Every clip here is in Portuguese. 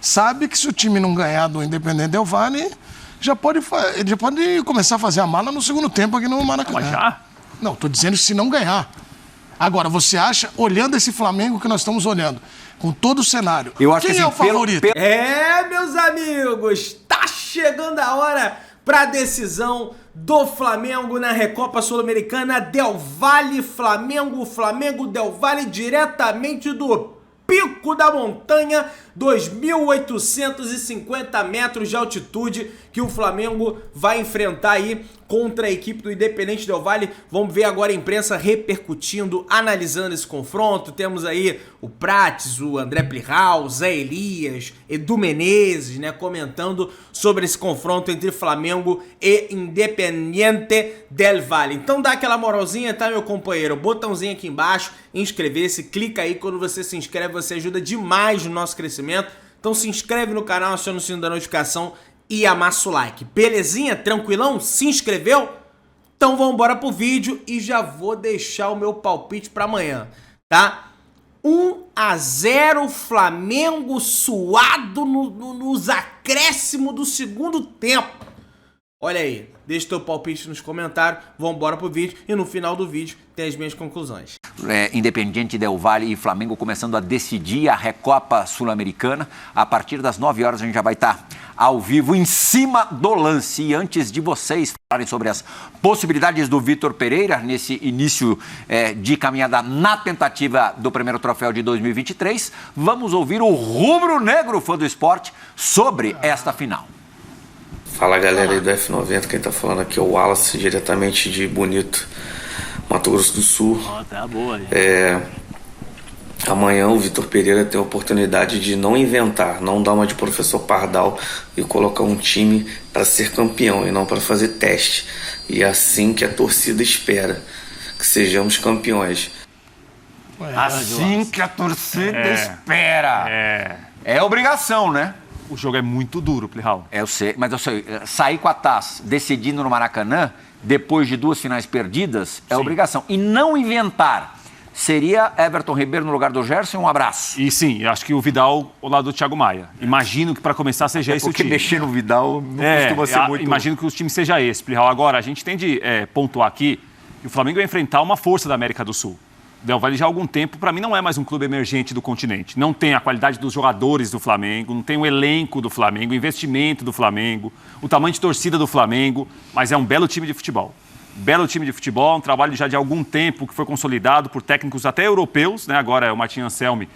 sabe que se o time não ganhar do Independente Del Valle, ele já pode começar a fazer a mala no segundo tempo aqui no Maracanã. Mas já? Não, estou dizendo se não ganhar. Agora, você acha, olhando esse Flamengo que nós estamos olhando, com todo o cenário, quem é o favorito? Meus amigos, tá chegando a hora pra decisão do Flamengo na Recopa Sul-Americana. Del Valle, Flamengo Del Valle, diretamente do pico da montanha, 2.850 metros de altitude que o Flamengo vai enfrentar aí contra a equipe do Independente Del Valle. Vamos ver agora a imprensa repercutindo, analisando esse confronto. Temos aí o Prates, o André Plihal, o Zé Elias, Edu Menezes, né, comentando sobre esse confronto entre Flamengo e Independente Del Valle. Então dá aquela moralzinha, tá, meu companheiro? Botãozinho aqui embaixo, inscrever-se, clica aí. Quando você se inscreve, você ajuda demais no nosso crescimento. Então se inscreve no canal, aciona o sino da notificação e amassa o like. Belezinha? Tranquilão? Se inscreveu? Então vamos embora pro vídeo e já vou deixar o meu palpite para amanhã, tá? 1-0 Flamengo suado nos acréscimos do segundo tempo. Olha aí, deixa teu palpite nos comentários, vamos embora pro vídeo e no final do vídeo tem as minhas conclusões. Independente Del Valle e Flamengo começando a decidir a Recopa Sul-Americana. A partir das 9 horas a gente já vai estar ao vivo em cima do lance. E antes de vocês falarem sobre as possibilidades do Vitor Pereira nesse início de caminhada na tentativa do primeiro troféu de 2023, vamos ouvir o rubro-negro fã do esporte sobre esta final. Fala galera aí do F90, quem tá falando aqui é o Wallace, diretamente de Bonito, Mato Grosso do Sul. Tá boa aí. Amanhã o Vitor Pereira tem a oportunidade de não inventar, não dar uma de professor Pardal e colocar um time para ser campeão e não para fazer teste. E é assim que a torcida espera, que sejamos campeões. Assim que a torcida espera. É obrigação, né? O jogo é muito duro, Plihal. Eu sei, mas eu sei, sair com a taça decidindo no Maracanã, depois de 2 finais perdidas, é obrigação. E não inventar. Seria Everton Ribeiro no lugar do Gerson, um abraço. E sim, eu acho que o Vidal ao lado do Thiago Maia. Imagino que para começar seja esse o time. Porque mexer no Vidal não costuma ser muito... Imagino que o time seja esse, Plihal. Agora, a gente tem de pontuar aqui que o Flamengo vai enfrentar uma força da América do Sul. Del Valle já há algum tempo, para mim, não é mais um clube emergente do continente. Não tem a qualidade dos jogadores do Flamengo, não tem o elenco do Flamengo, o investimento do Flamengo, o tamanho de torcida do Flamengo, mas é um belo time de futebol. Belo time de futebol, um trabalho já de algum tempo que foi consolidado por técnicos até europeus, né? Agora é o Martin Anselmi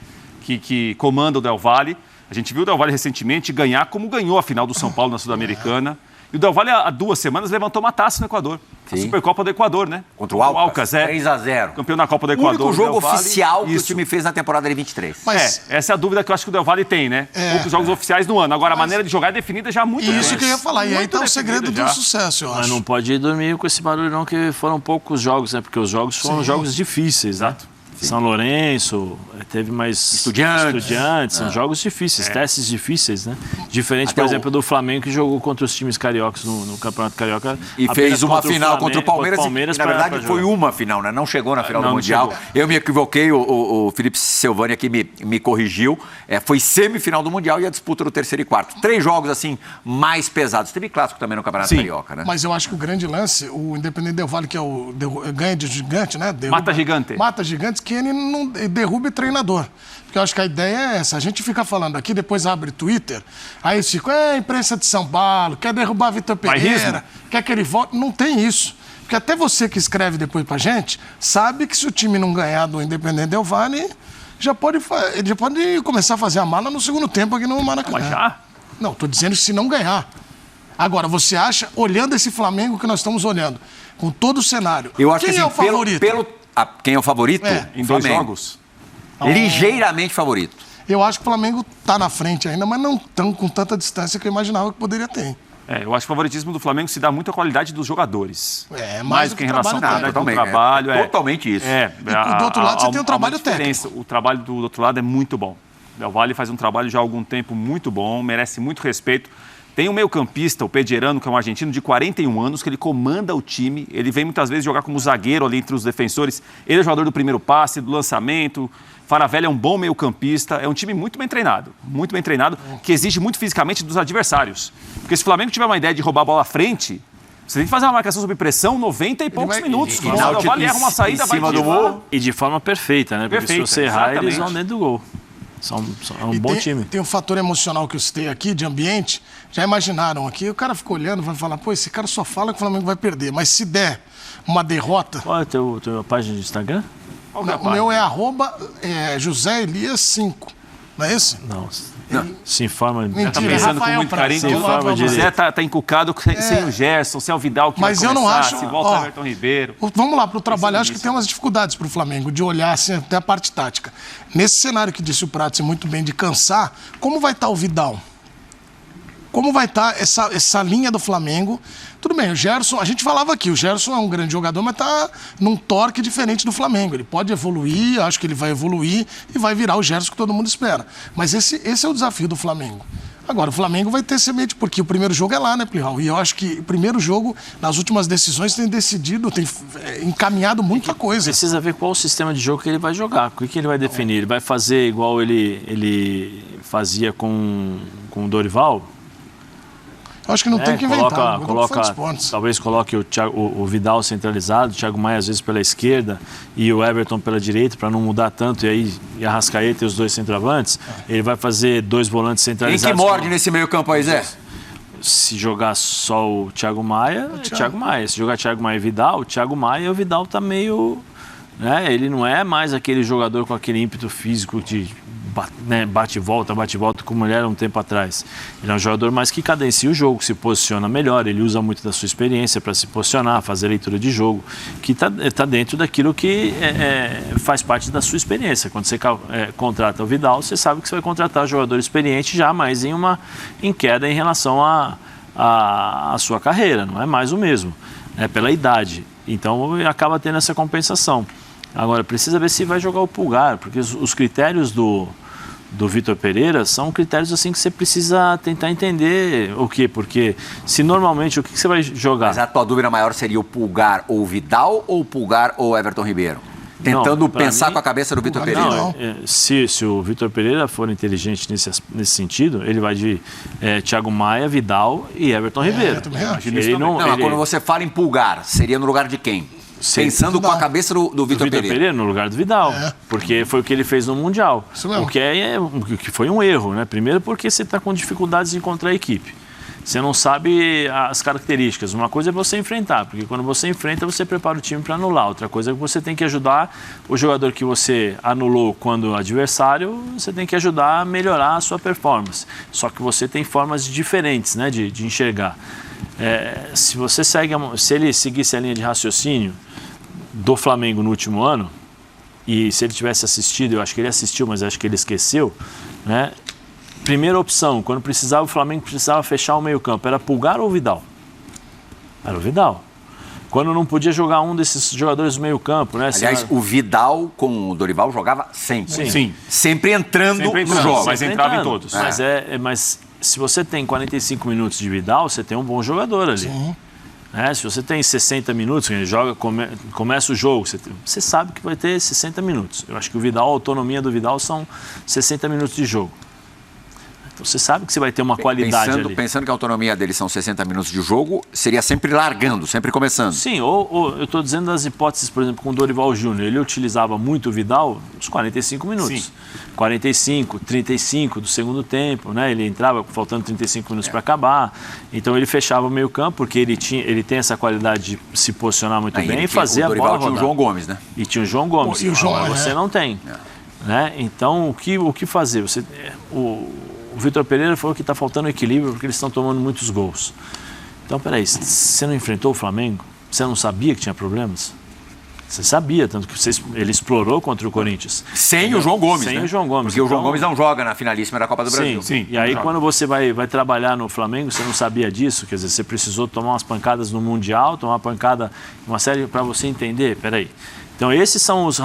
que comanda o Del Valle. A gente viu o Del Valle recentemente ganhar como ganhou a final do São Paulo na Sul-Americana. E o Del Valle, há 2 semanas, levantou uma taça no Equador. Sim. A Supercopa do Equador, né? Contra o Alcas, 3-0. Campeão da Copa do Equador. O único jogo oficial que o time fez na temporada de 23. Mas essa é a dúvida que eu acho que o Del Valle tem, né? Poucos jogos oficiais no ano. Agora, a maneira de jogar é definida já há muito tempo. Isso que eu ia falar. E aí tá o segredo do sucesso, eu acho. Mas não pode dormir com esse barulho não, que foram poucos jogos, né? Porque os jogos foram jogos difíceis, exato. Né? São Lourenço, teve mais Estudiantes, são jogos difíceis, testes difíceis, né? Diferente, por exemplo, do Flamengo, que jogou contra os times cariocas no Campeonato Carioca. E fez uma final contra o Palmeiras, e, na verdade foi uma final, né? Não chegou na final do Mundial. Eu me equivoquei, o Felipe Silvani aqui me corrigiu. Foi semifinal do Mundial e a disputa do terceiro e quarto. 3 jogos, assim, mais pesados. Teve clássico também no Campeonato Carioca, né? Mas eu acho que o grande lance, o Independente Del Valle, que é o ganha de gigante, né? Mata gigante. Mata gigante, que ele não derrube treinador. Porque eu acho que a ideia é essa. A gente fica falando aqui, depois abre Twitter, aí eles ficam, imprensa de São Paulo, quer derrubar Vitor Pereira, quer que ele volte. Não tem isso. Porque até você que escreve depois pra gente, sabe que se o time não ganhar do Independente Del Valle, ele já pode começar a fazer a mala no segundo tempo aqui no Maracanã. Mas já? Não, tô dizendo se não ganhar. Agora, você acha, olhando esse Flamengo que nós estamos olhando, com todo o cenário, eu acho quem que, é o favorito? Quem é o favorito? Em 2 jogos. Ligeiramente favorito. Eu acho que o Flamengo está na frente ainda, mas não tão com tanta distância que eu imaginava que poderia ter. Eu acho que o favoritismo do Flamengo se dá muito à qualidade dos jogadores. Mais do que em relação ao totalmente, trabalho. Totalmente isso. E do outro lado você tem o trabalho técnico. O trabalho do outro lado é muito bom. O Del Valle faz um trabalho já há algum tempo muito bom, merece muito respeito. Tem um meio-campista, o Pellerano, que é um argentino de 41 anos, que ele comanda o time. Ele vem muitas vezes jogar como zagueiro ali entre os defensores. Ele é jogador do primeiro passe, do lançamento. Faravelli é um bom meio-campista. É um time muito bem treinado, que exige muito fisicamente dos adversários. Porque se o Flamengo tiver uma ideia de roubar a bola à frente, você tem que fazer uma marcação sob pressão 90 e poucos minutos. E o Vale erra uma saída, vai de gol. E de forma perfeita, né? Porque se você errar, eles vão dentro do gol. É um bom time. Tem um fator emocional que eu citei aqui, de ambiente. Já imaginaram aqui, o cara fica olhando, vai falar, pô, esse cara só fala que o Flamengo vai perder. Mas se der uma derrota... Qual é a tua página de Instagram? O meu é José Elias 5. Não é esse? Não. Se informa. Mentira, tá pensando com muito carinho. O José tá encucado sem o Gerson, sem o Vidal que mas vai começar, eu não acho, se volta o Everton Ribeiro. Vamos lá para o trabalho. Acho que tem umas dificuldades para o Flamengo de olhar assim, até a parte tática. Nesse cenário que disse o Prats muito bem de cansar, como vai estar o Vidal? Como vai estar essa linha do Flamengo? Tudo bem, o Gerson, a gente falava aqui, o Gerson é um grande jogador, mas está num torque diferente do Flamengo. Ele pode evoluir, acho que ele vai evoluir e vai virar o Gerson que todo mundo espera. Mas esse é o desafio do Flamengo. Agora, o Flamengo vai ter semente, porque o primeiro jogo é lá, né, Plihal? E eu acho que o primeiro jogo, nas últimas decisões, tem decidido, tem encaminhado muita coisa. Precisa ver qual o sistema de jogo que ele vai jogar, o que ele vai definir. Ele vai fazer igual ele fazia com o Dorival? Eu acho que não tem que inventar. Talvez coloque o Vidal centralizado, o Thiago Maia às vezes pela esquerda e o Everton pela direita, para não mudar tanto, e aí a Arrascaeta e os dois centroavantes. Ele vai fazer 2 volantes centralizados. Quem que morde nesse meio campo aí, Zé? Se jogar só o Thiago Maia, é Thiago Maia. Se jogar Thiago Maia e Vidal, o Thiago Maia, o Vidal tá meio... Né? Ele não é mais aquele jogador com aquele ímpeto físico de... bate e volta como ele era um tempo atrás. Ele é um jogador mais que cadencia o jogo, se posiciona melhor, ele usa muito da sua experiência para se posicionar, fazer leitura de jogo, que está dentro daquilo que faz parte da sua experiência. Quando você contrata o Vidal, você sabe que você vai contratar um jogador experiente já, mas em queda em relação à sua carreira, não é mais o mesmo, pela idade. Então acaba tendo essa compensação. Agora, precisa ver se vai jogar o Pulgar, porque os critérios do Vitor Pereira são critérios assim que você precisa tentar entender o quê? Porque se normalmente, o que você vai jogar? Mas a tua dúvida maior seria o Pulgar ou o Vidal ou o Pulgar ou o Everton Ribeiro? Tentando pensar com a cabeça do Vitor Pereira. Não, se o Vitor Pereira for inteligente nesse sentido, ele vai de Thiago Maia, Vidal e Everton Ribeiro. Quando você fala em Pulgar, seria no lugar de quem? Pensando com a cabeça do Vitor Pereira. No lugar do Vidal, porque foi o que ele fez no Mundial. O que foi um erro, né? Primeiro porque você está com dificuldades de encontrar a equipe. Você não sabe as características. Uma coisa é você enfrentar, porque quando você enfrenta, você prepara o time para anular. Outra coisa é que você tem que ajudar o jogador que você anulou quando adversário, você tem que ajudar a melhorar a sua performance. Só que você tem formas diferentes, né, de enxergar. Se ele seguisse a linha de raciocínio do Flamengo no último ano, e se ele tivesse assistido, eu acho que ele assistiu, mas acho que ele esqueceu, né? Primeira opção, quando o Flamengo precisava fechar o meio-campo, era Pulgar ou Vidal? Era o Vidal. Quando não podia jogar um desses jogadores do meio-campo, né? Aliás, o Vidal com o Dorival jogava sempre. Sim. Sempre entrando no jogo. Mas entrava em todos. Mas se você tem 45 minutos de Vidal, você tem um bom jogador ali. Sim. Se você tem 60 minutos, ele joga, começa o jogo, você sabe que vai ter 60 minutos. Eu acho que a autonomia do Vidal são 60 minutos de jogo. Então você sabe que você vai ter uma qualidade ali. Pensando que a autonomia deles são 60 minutos de jogo, seria sempre largando, sempre começando. Sim, ou eu estou dizendo das hipóteses, por exemplo, com o Dorival Júnior. Ele utilizava muito o Vidal uns 45 minutos. Sim. 45, 35 do segundo tempo, né? Ele entrava faltando 35 minutos para acabar. Então ele fechava o meio campo, porque ele tem essa qualidade de se posicionar muito bem e fazer a bola rodar. Tinha o João Gomes, né? E tinha o João Gomes. E o João, você não tem. Né? Então, o que fazer? O Vitor Pereira falou que está faltando equilíbrio porque eles estão tomando muitos gols. Então, peraí, você não enfrentou o Flamengo? Você não sabia que tinha problemas? Você sabia, tanto que ele explorou contra o Corinthians. Sem o João Gomes, Sem o João Gomes. Porque o João Gomes não joga na finalíssima da Copa do Brasil. Sim. E aí, quando você vai trabalhar no Flamengo, você não sabia disso? Quer dizer, você precisou tomar umas pancadas no Mundial, tomar uma pancada, uma série para você entender. Peraí. Então, esses são os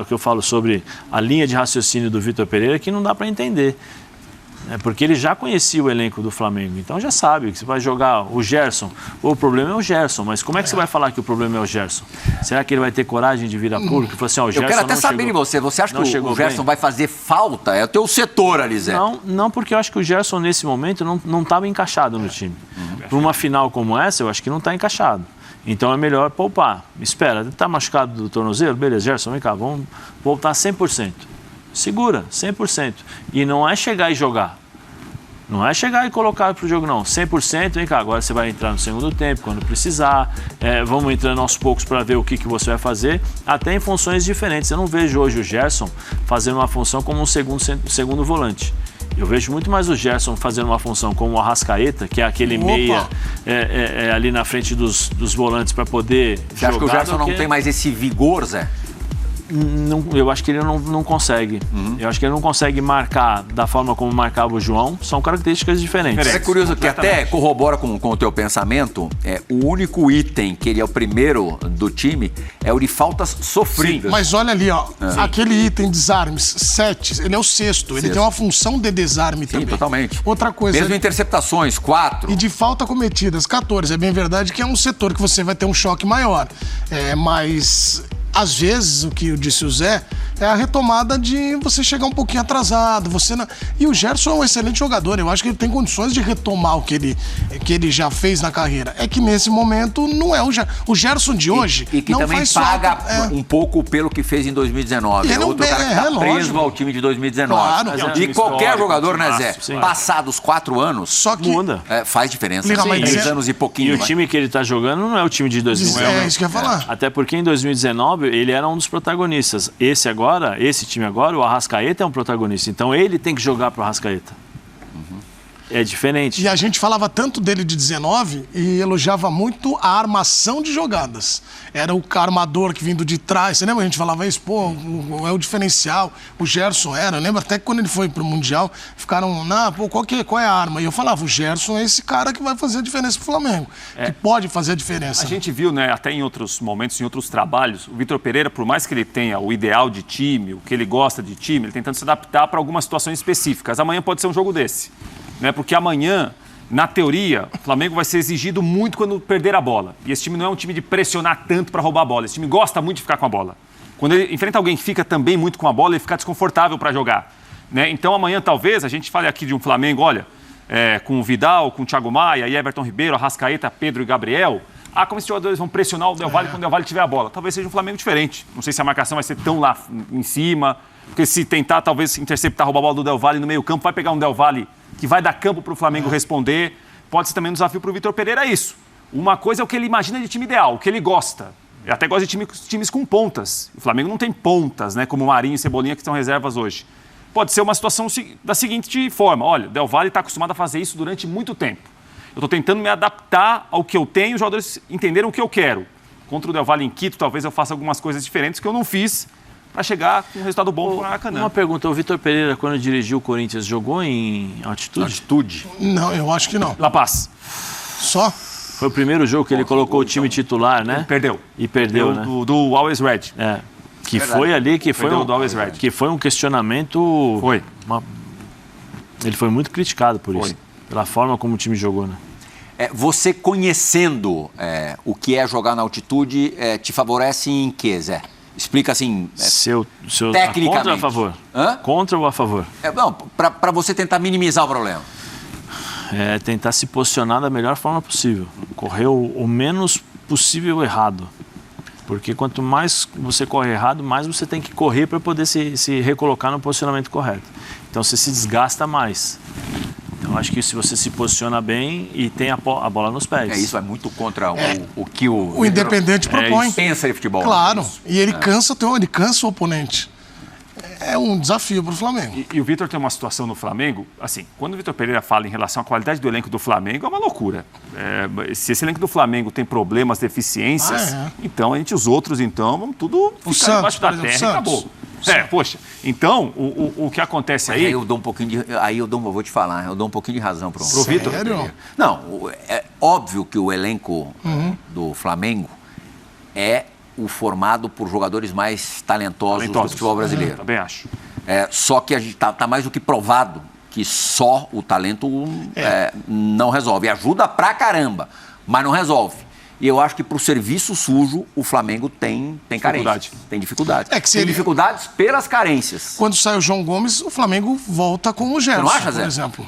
que eu falo sobre a linha de raciocínio do Vitor Pereira que não dá para entender. Porque ele já conhecia o elenco do Flamengo, então já sabe que você vai jogar o Gerson. O problema é o Gerson, mas como é que você vai falar que o problema é o Gerson? Será que ele vai ter coragem de vir a público e falar assim, o Gerson Eu quero até não saber chegou, de você acha que o Gerson bem? vai fazer falta? É o teu setor, Alizé. Não, porque eu acho que o Gerson nesse momento não estava encaixado no time. Para uma final como essa, eu acho que não está encaixado. Então é melhor poupar. Espera, está machucado do tornozelo? Beleza, Gerson, vem cá, vamos voltar 100%. Segura, 100%. E não é chegar e jogar. Não é chegar e colocar para o jogo, não. 100%, vem cá, agora você vai entrar no segundo tempo, quando precisar. Vamos entrando aos poucos para ver o que você vai fazer, até em funções diferentes. Eu não vejo hoje o Gerson fazendo uma função como um segundo volante. Eu vejo muito mais o Gerson fazendo uma função como o Arrascaeta, que é aquele meia ali na frente dos volantes para poder jogar. Você acha que o Gerson não tem mais esse vigor, Zé? Não, eu acho que ele não consegue. Eu acho que ele não consegue marcar da forma como marcava o João. São características diferentes. É curioso que até corrobora com o teu pensamento. O único item que ele é o primeiro do time é o de faltas sofridas. Mas olha ali, ó. Aquele item desarmes, 7, ele é o sexto. Ele tem uma função de desarme também. Sim, totalmente. Outra coisa. Mesmo interceptações, 4. E de falta cometidas, 14. É bem verdade que é um setor que você vai ter um choque maior. Mas às vezes, o que disse o Zé, é a retomada de você chegar um pouquinho atrasado. E o Gerson é um excelente jogador. Eu acho que ele tem condições de retomar o que ele já fez na carreira. É que nesse momento não é o Gerson de hoje. E que não também faz paga falta, um pouco pelo que fez em 2019. Ele outro cara que está preso ao time de 2019. Claro. E qualquer jogador, né, Zé? Sim. Passados 4 anos, Só que muda. Faz diferença. Legalmente, 3 anos e pouquinho. E o time que ele está jogando não é o time de 2019. É isso que eu ia falar. Até porque em 2019 ele era um dos protagonistas. Esse time agora, o Arrascaeta é um protagonista. Então ele tem que jogar pro Arrascaeta. É diferente. E a gente falava tanto dele de 19 e elogiava muito a armação de jogadas. Era o armador que vindo de trás. Você lembra? A gente falava isso, é o diferencial. O Gerson era. Lembra até que quando ele foi pro Mundial, ficaram, qual é a arma? E eu falava, o Gerson é esse cara que vai fazer a diferença pro Flamengo. Que pode fazer a diferença. A gente viu, né, até em outros momentos, em outros trabalhos, o Vitor Pereira, por mais que ele tenha o ideal de time, o que ele gosta de time, ele tentando se adaptar para algumas situações específicas. Amanhã pode ser um jogo desse. Né? Porque amanhã, na teoria, o Flamengo vai ser exigido muito quando perder a bola. E esse time não é um time de pressionar tanto para roubar a bola. Esse time gosta muito de ficar com a bola. Quando ele enfrenta alguém que fica também muito com a bola, ele fica desconfortável para jogar. Né? Então amanhã, talvez, a gente fale aqui de um Flamengo, olha, com o Vidal, com o Thiago Maia, e Everton Ribeiro, Arrascaeta, Pedro e Gabriel. Como esses jogadores vão pressionar o Del Valle quando o Del Valle tiver a bola. Talvez seja um Flamengo diferente. Não sei se a marcação vai ser tão lá em cima. Porque se tentar, talvez, interceptar, roubar a bola do Del Valle no meio campo, vai pegar um Del Valle que vai dar campo para o Flamengo responder. Pode ser também um desafio para o Vitor Pereira, é isso. Uma coisa é o que ele imagina de time ideal, o que ele gosta. Ele até gosta de times com pontas. O Flamengo não tem pontas, né, como o Marinho e Cebolinha, que são reservas hoje. Pode ser uma situação da seguinte forma. Olha, o Del Valle está acostumado a fazer isso durante muito tempo. Eu estou tentando me adaptar ao que eu tenho, os jogadores entenderam o que eu quero. Contra o Del Valle em Quito, talvez eu faça algumas coisas diferentes que eu não fiz para chegar com um resultado bom para o Maracanã. Uma pergunta, o Vitor Pereira, quando dirigiu o Corinthians, jogou em altitude? Não, eu acho que não. La Paz. Só? Foi o primeiro jogo que ele colocou o time titular, né? Perdeu. E perdeu, né? Do Always Red. Que foi ali, que foi do Always Red. Que foi um questionamento... Foi. Ele foi muito criticado por isso. Pela forma como o time jogou, né? Você conhecendo o que é jogar na altitude, te favorece em quê, Zé? Explica assim, tecnicamente. Contra ou a favor? Hã? Contra ou a favor? Para você tentar minimizar o problema. Tentar se posicionar da melhor forma possível. Correr o menos possível errado. Porque quanto mais você corre errado, mais você tem que correr para poder se recolocar no posicionamento correto. Então você se desgasta mais. Então acho que se você se posiciona bem e tem a bola nos pés. Isso é muito contra o que o Independente propõe. Pensa de futebol. Claro. Né? E ele cansa o oponente. É um desafio para o Flamengo. E o Vitor tem uma situação no Flamengo, assim, quando o Vitor Pereira fala em relação à qualidade do elenco do Flamengo, é uma loucura. Se esse elenco do Flamengo tem problemas, deficiências, então os outros, vamos tudo ficar debaixo da terra e acabou. Poxa, então, o que acontece aí... Aí eu dou um pouquinho vou te falar, eu dou um pouquinho de razão pro Vitor. Não, é óbvio que o elenco do Flamengo é o formado por jogadores mais talentosos do futebol brasileiro. Também acho. Só que a gente tá mais do que provado que só o talento não resolve. Ajuda pra caramba, mas não resolve. E eu acho que pro serviço sujo o Flamengo tem carência. Tem dificuldade. Tem dificuldades pelas carências. Quando sai o João Gomes, o Flamengo volta com o Gerson, por exemplo.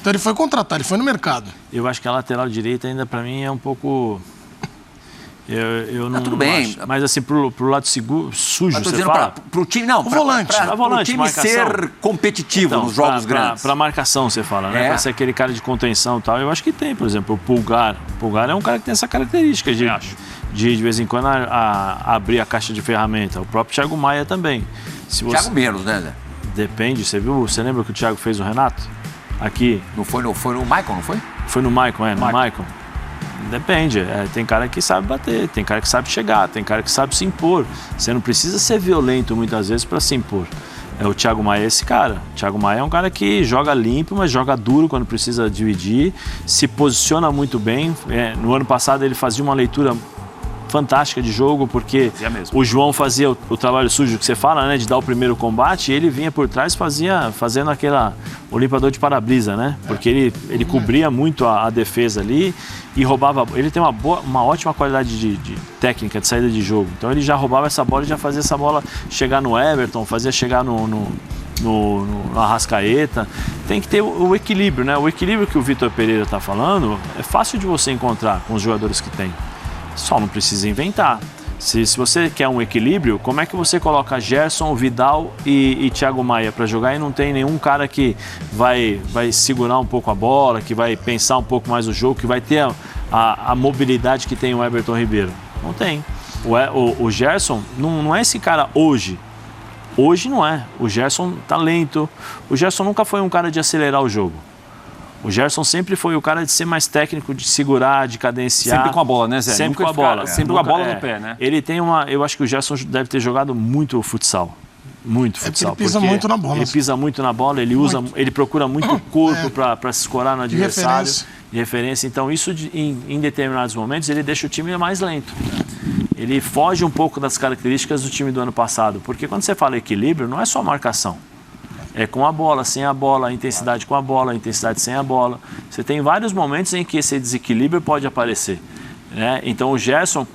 Então ele foi contratado, ele foi no mercado. Eu acho que a lateral direita ainda pra mim é um pouco... Eu não tudo bem. acho. Mas assim, pro lado sujo, você fala? Pro time, não. O volante. Pro time marcação. Ser competitivo nos jogos grandes. Pra marcação, você fala, né? Pra ser aquele cara de contenção e tal. Eu acho que tem, por exemplo, o Pulgar. O Pulgar é um cara que tem essa característica de vez em quando, abrir a caixa de ferramenta. O próprio Thiago Maia também. Thiago menos, né, Zé? Depende. Você lembra que o Thiago fez o Renato? Aqui. Não foi no Maicon, não foi? Foi no Maicon, no Maicon. Depende, tem cara que sabe bater, tem cara que sabe chegar, tem cara que sabe se impor. Você não precisa ser violento muitas vezes para se impor. O Thiago Maia é esse cara. O Thiago Maia é um cara que joga limpo, mas joga duro quando precisa dividir, se posiciona muito bem. No ano passado ele fazia uma leitura fantástica de jogo, porque o João fazia o trabalho sujo que você fala, né, de dar o primeiro combate, e ele vinha por trás fazendo o limpador de para-brisa, né, porque ele cobria muito a defesa ali e roubava. Ele tem uma ótima qualidade de técnica de saída de jogo, então ele já roubava essa bola e já fazia essa bola chegar no Everton, fazia chegar no Arrascaeta. Tem que ter o equilíbrio, né, o equilíbrio que o Vitor Pereira está falando é fácil de você encontrar com os jogadores que tem. Só não precisa inventar. Se você quer um equilíbrio, como é que você coloca Gerson, Vidal e Thiago Maia para jogar e não tem nenhum cara que vai segurar um pouco a bola, que vai pensar um pouco mais o jogo, que vai ter a mobilidade que tem o Everton Ribeiro? Não tem. O Gerson não é esse cara hoje. Hoje não é. O Gerson tá lento. O Gerson nunca foi um cara de acelerar o jogo. O Gerson sempre foi o cara de ser mais técnico, de segurar, de cadenciar. Sempre com a bola, né, Zé? Sempre com a bola. Sempre com a bola no pé, né? Ele tem eu acho que o Gerson deve ter jogado muito futsal. Muito futsal. Ele pisa muito na bola. Ele pisa muito na bola, ele procura muito o corpo para se escorar no adversário. De referência. Então, isso em determinados momentos, ele deixa o time mais lento. Ele foge um pouco das características do time do ano passado. Porque quando você fala equilíbrio, não é só marcação. É com a bola, sem a bola, a intensidade com a bola, a intensidade sem a bola. Você tem vários momentos em que esse desequilíbrio pode aparecer, né? Então o Gerson,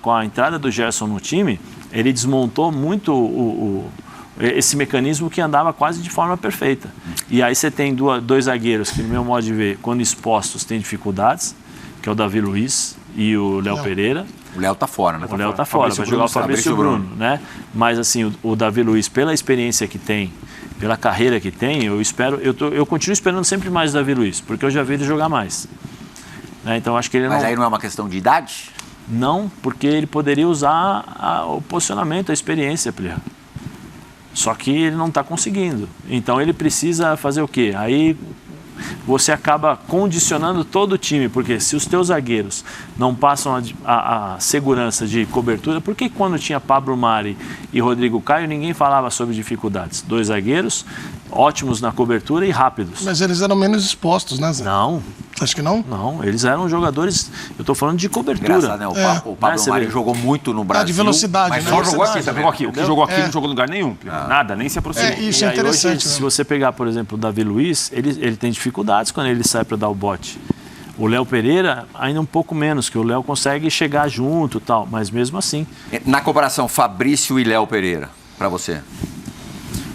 com a entrada do Gerson no time, ele desmontou muito esse mecanismo que andava quase de forma perfeita. E aí você tem dois zagueiros que, no meu modo de ver, quando expostos, têm dificuldades, que é o Davi Luiz e o Léo Pereira. O Léo tá fora, né? O Léo tá fora, vai jogar o Fabrício Bruno, né? Mas assim, o Davi Luiz, pela experiência que tem, pela carreira que tem, eu continuo esperando sempre mais o Davi Luiz, porque eu já vi ele jogar mais. Né? Então acho que ele Mas aí não é uma questão de idade? Não, porque ele poderia usar o posicionamento, a experiência, Plirra. Só que ele não está conseguindo. Então ele precisa fazer o quê? Aí você acaba condicionando todo o time, porque se os teus zagueiros não passam a segurança de cobertura, por que quando tinha Pablo Mari e Rodrigo Caio ninguém falava sobre dificuldades? Dois zagueiros ótimos na cobertura e rápidos. Mas eles eram menos expostos, né, Zé? Não. Acho que não? Não, eles eram jogadores, eu estou falando de cobertura. Engraçado, né? O Pablo Mari jogou muito no Brasil. De velocidade, mas né? Só jogou aqui, sabe? O que jogou aqui não jogou em lugar nenhum. Nada, nem se aproximou. Isso é interessante. Hoje, se você pegar, por exemplo, o Davi Luiz, ele tem dificuldades quando ele sai para dar o bote. O Léo Pereira, ainda um pouco menos, que o Léo consegue chegar junto e tal, mas mesmo assim. Na comparação, Fabrício e Léo Pereira, para você?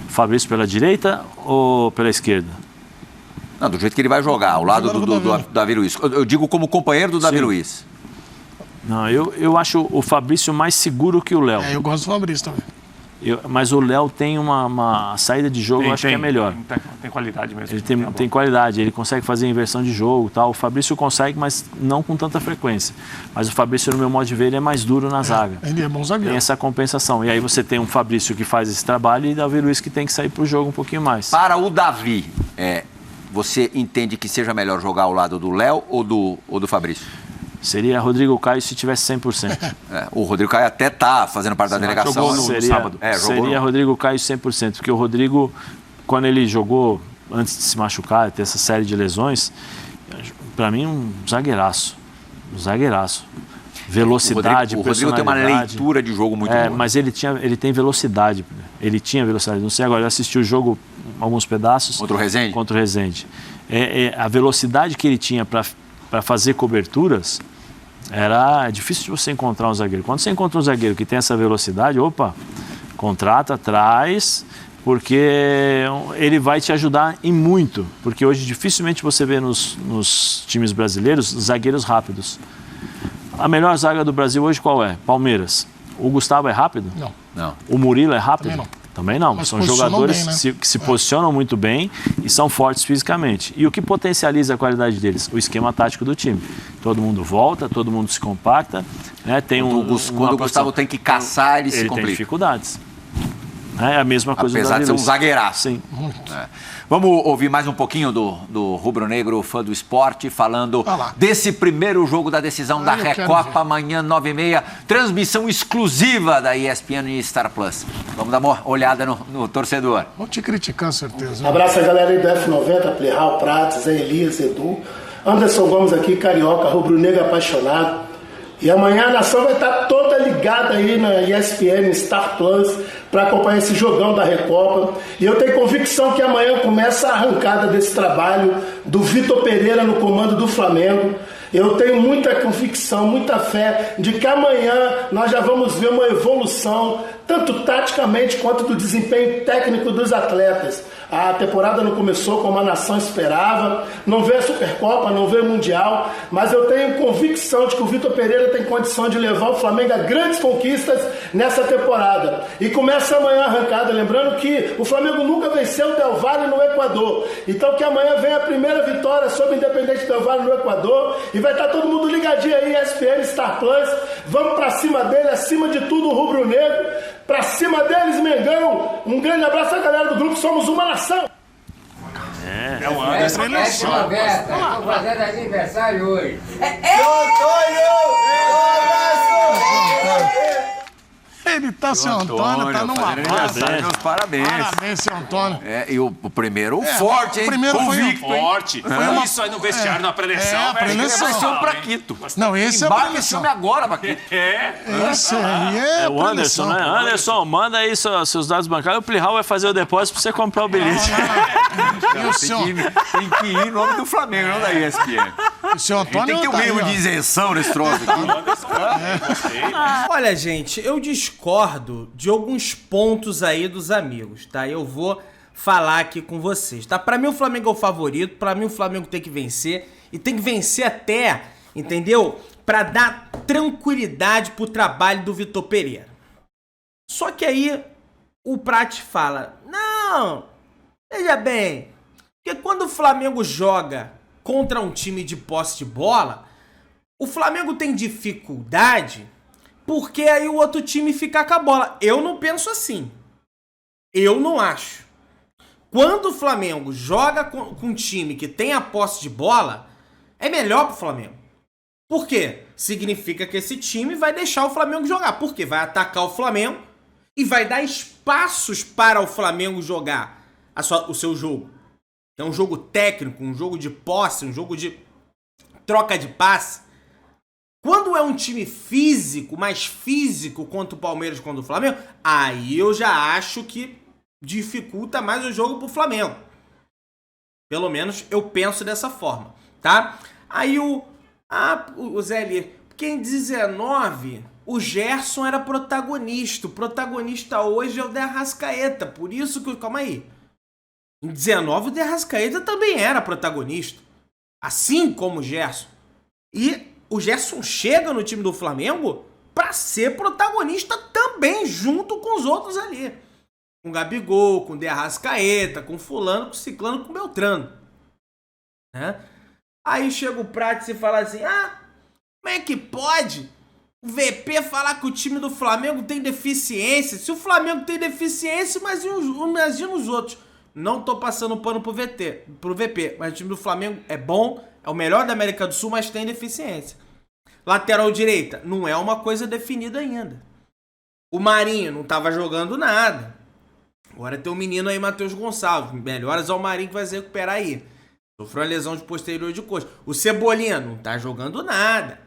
Fabrício pela direita ou pela esquerda? Não, do jeito que ele vai jogar, ao lado do Davi Luiz. Eu digo como companheiro do Davi Luiz. Não, eu acho o Fabrício mais seguro que o Léo. Eu gosto do Fabrício também. Mas o Léo tem uma saída de jogo, eu acho que é melhor. Tem qualidade mesmo. Ele tem qualidade, ele consegue fazer inversão de jogo e tal. O Fabrício consegue, mas não com tanta frequência. Mas o Fabrício, no meu modo de ver, ele é mais duro na zaga. Ele é bom zagueiro. Tem essa compensação. E aí você tem um Fabrício que faz esse trabalho e o Davi Luiz que tem que sair pro jogo um pouquinho mais. Para o Davi, você entende que seja melhor jogar ao lado do Léo ou do Fabrício? Seria Rodrigo Caio se tivesse 100%. O Rodrigo Caio até tá fazendo parte da delegação. Jogou no sábado. Seria Rodrigo Caio 100%, porque o Rodrigo, quando ele jogou, antes de se machucar, ter essa série de lesões, para mim um zagueiraço. Velocidade, o Rodrigo tem uma leitura de jogo muito boa. Mas ele tem velocidade. Ele tinha velocidade. Não sei agora, eu assisti o jogo alguns pedaços. Contra o Resende? Contra o Resende. A velocidade que ele tinha para fazer coberturas era difícil de você encontrar um zagueiro. Quando você encontra um zagueiro que tem essa velocidade, contrata, traz, porque ele vai te ajudar em muito. Porque hoje dificilmente você vê nos times brasileiros zagueiros rápidos. A melhor zaga do Brasil hoje qual é? Palmeiras. O Gustavo é rápido? Não. O Murilo é rápido? Também não. Também não. Mas são jogadores bem, né? que se posicionam muito bem e são fortes fisicamente. E o que potencializa a qualidade deles? O esquema tático do time. Todo mundo volta, todo mundo se compacta. Né? Quando o Gustavo tem que caçar, ele se complica. Ele tem dificuldades. É a mesma coisa Apesar de ser um zagueiraço. Sim. Vamos ouvir mais um pouquinho do rubro-negro, fã do esporte, falando desse primeiro jogo da decisão da Recopa, amanhã, 9h30. Transmissão exclusiva da ESPN e Star Plus. Vamos dar uma olhada no torcedor. Vou te criticar, certeza. Abraço a galera aí do F90, Plihal, Prates, Zé Elias, Edu. Anderson Gomes aqui, carioca, rubro-negro apaixonado. E amanhã a nação vai estar toda ligada aí na ESPN, Star Plus, para acompanhar esse jogão da Recopa. E eu tenho convicção que amanhã começa a arrancada desse trabalho do Vitor Pereira no comando do Flamengo. Eu tenho muita convicção, muita fé de que amanhã nós já vamos ver uma evolução, tanto taticamente quanto do desempenho técnico dos atletas. A temporada não começou como a nação esperava, não vê a Supercopa, não vê o Mundial, mas eu tenho convicção de que o Vitor Pereira tem condição de levar o Flamengo a grandes conquistas nessa temporada. E começa amanhã a arrancada, lembrando que o Flamengo nunca venceu o Del Valle no Equador. Então que amanhã vem a primeira vitória sobre o Independente Del Valle no Equador e vai estar todo mundo ligadinho aí, ESPN, Star Plus. Vamos pra cima dele, acima de tudo o rubro-negro. Pra cima deles, Mengão. Um grande abraço à galera do grupo Somos Uma Nação. É o Anderson. Estou fazendo aniversário hoje. Ele tá, seu Antônio, tá numa massa. Meus parabéns. Parabéns, seu Antônio. E o primeiro, forte, hein? O primeiro convicto, foi forte. Foi isso aí no vestiário, na preleção. preleção. Vai ser um Praquito. Não, esse é a Embarca esse preleção. homem agora, Praquito. Esse aí é o Anderson, né? Anderson, manda aí seus dados bancários. O Plihal vai fazer o depósito pra você comprar o bilhete. E o seu... Tem que ir em nome do Flamengo, não da ESPN. O seu Antônio Tem que ter o mínimo de isenção nesse troço aqui. Olha, gente, eu discordo de alguns pontos aí dos amigos, tá? Eu vou falar aqui com vocês, tá? Pra mim o Flamengo é o favorito, pra mim o Flamengo tem que vencer, e tem que vencer até, entendeu? Pra dar tranquilidade pro trabalho do Vitor Pereira. Só que aí o Prat fala, não, veja bem, porque quando o Flamengo joga contra um time de posse de bola, o Flamengo tem dificuldade porque aí o outro time fica com a bola. Eu não penso assim. Eu não acho. Quando o Flamengo joga com um time que tem a posse de bola, é melhor pro Flamengo. Por quê? Significa que esse time vai deixar o Flamengo jogar. Por quê? Vai atacar o Flamengo e vai dar espaços para o Flamengo jogar o seu jogo. É um jogo técnico, um jogo de posse, um jogo de troca de passe. Quando é um time físico, mais físico quanto o Palmeiras quanto o Flamengo, aí eu já acho que dificulta mais o jogo pro Flamengo. Pelo menos eu penso dessa forma, tá? Aí o Zé ali, porque em 19 o Gerson era protagonista. O protagonista hoje é o De Arrascaeta, por isso que... Calma aí. Em 19 o De Arrascaeta também era protagonista, assim como o Gerson. E o Gerson chega no time do Flamengo pra ser protagonista também, junto com os outros ali. Com o Gabigol, com o De Arrascaeta, com fulano, com ciclano, com Beltrano. Né? Aí chega o Prates e fala assim, como é que pode o VP falar que o time do Flamengo tem deficiência? Se o Flamengo tem deficiência, imagina os outros. Não tô passando pano pro VP, mas o time do Flamengo é bom, é o melhor da América do Sul, mas tem deficiência. Lateral direita, não é uma coisa definida ainda. O Marinho não tava jogando nada. Agora tem um menino aí, Matheus Gonçalves. Melhoras ao Marinho que vai se recuperar aí. Sofreu uma lesão de posterior de coxa. O Cebolinha não tá jogando nada.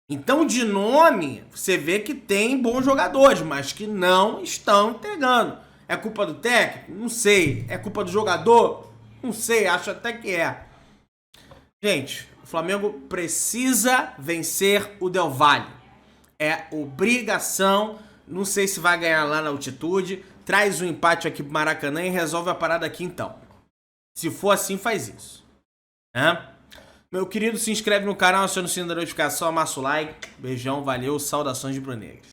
Então, de nome, você vê que tem bons jogadores, mas que não estão entregando. É culpa do técnico? Não sei. É culpa do jogador? Não sei, acho até que é. Gente, o Flamengo precisa vencer o Del Valle. É obrigação. Não sei se vai ganhar lá na altitude. Traz um empate aqui pro Maracanã e resolve a parada aqui então. Se for assim, faz isso. Meu querido, se inscreve no canal, aciona o sininho da notificação, amassa o like. Beijão, valeu, saudações de Brunegras.